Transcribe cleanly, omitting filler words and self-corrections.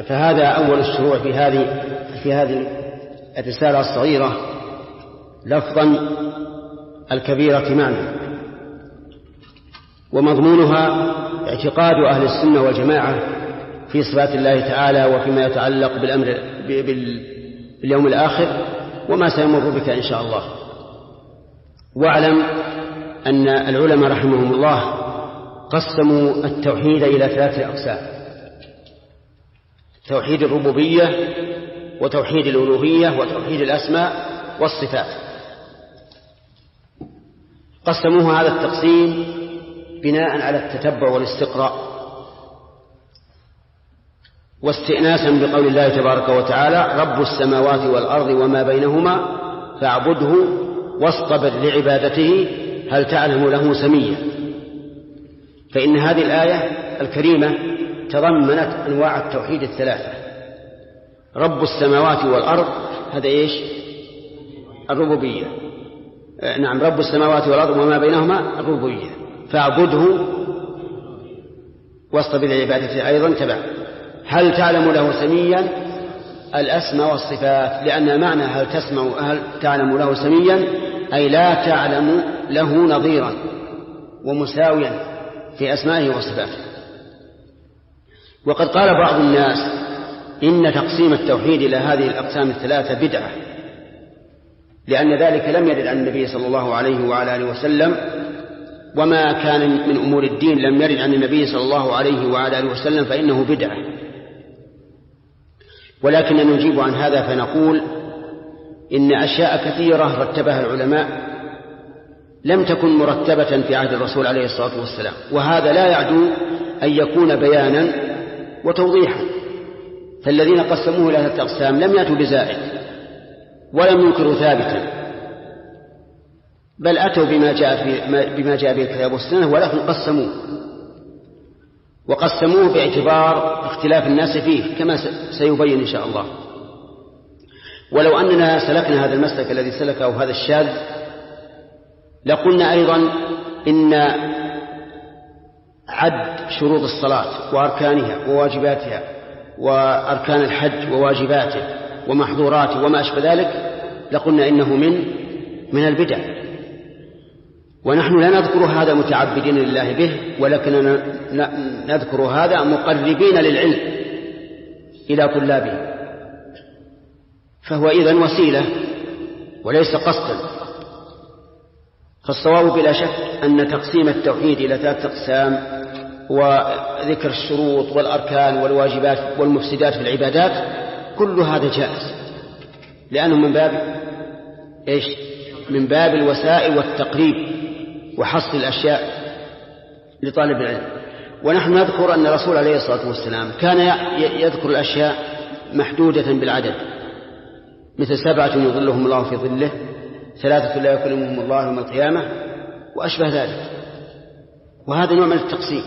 فهذا أول الشروع في هذه الرسالة الصغيرة، لفظا الكبيرة معنى، ومضمونها اعتقاد أهل السنة والجماعة في صفات الله تعالى وفيما يتعلق بالأمر باليوم الآخر وما سيمر بك إن شاء الله. واعلم أن العلماء رحمهم الله قسموا التوحيد إلى 3 أقسام: توحيد الربوبية، وتوحيد الألوهية، وتوحيد الأسماء والصفات. قسموه هذا التقسيم بناء على التتبع والاستقراء، واستئناسا بقول الله تبارك وتعالى: رب السماوات والأرض وما بينهما فاعبده واصطبر لعبادته هل تعلم له سميا. فإن هذه الآية الكريمة تضمنت أنواع التوحيد 3: رب السماوات والأرض، هذا إيش؟ الربوبية. نعم، رب السماوات والأرض وما بينهما الربوبية، فاعبده واصطبر لعبادته أيضا تبع. هل تعلم له سميا؟ الأسماء والصفات، لأن معنى هل تعلم له سميا أي لا تعلم له نظيرا ومساويا في أسمائه وصفاته. وقد قال بعض الناس إن تقسيم التوحيد إلى هذه الأقسام 3 بدعة، لأن ذلك لم يرد عن النبي صلى الله عليه وعلى آله وسلم، وما كان من أمور الدين لم يرد عن النبي صلى الله عليه وعلى آله وسلم فإنه بدعة. ولكن نجيب عن هذا فنقول إن أشياء كثيرة رتبها العلماء لم تكن مرتبة في عهد الرسول عليه الصلاة والسلام، وهذا لا يعدو أن يكون بيانا وتوضيحا. فالذين قسموه إلى 3 أقسام لم يأتوا بزائد ولم ينكروا ثابتا، بل أتوا بما جاء به الكتاب والسنة، ولكن وقسموه باعتبار اختلاف الناس فيه كما سيبين إن شاء الله. ولو أننا سلكنا هذا المسلك الذي سلكه هذا الشاذ لقلنا أيضا إن عد شروط الصلاة وأركانها وواجباتها وأركان الحج وواجباته ومحظوراته وما أشبه ذلك لقلنا إنه من البدع، ونحن لا نذكر هذا متعبدين لله به، ولكننا نذكر هذا مقربين للعلم إلى طلابه، فهو إذن وسيلة وليس قصدا. فالصواب بلا شك أن تقسيم التوحيد إلى 3 أقسام وذكر الشروط والأركان والواجبات والمفسدات في العبادات كل هذا جائز، لأنه من باب الوسائل والتقريب وحصل الأشياء لطالب العلم. ونحن نذكر أن الرسول عليه الصلاة والسلام كان يذكر الأشياء محدودة بالعدد، مثل 7 يظلهم الله في ظله، 3 لا يكلمهم الله يوم القيامة، وأشبه ذلك. وهذا نوع من التقسيم.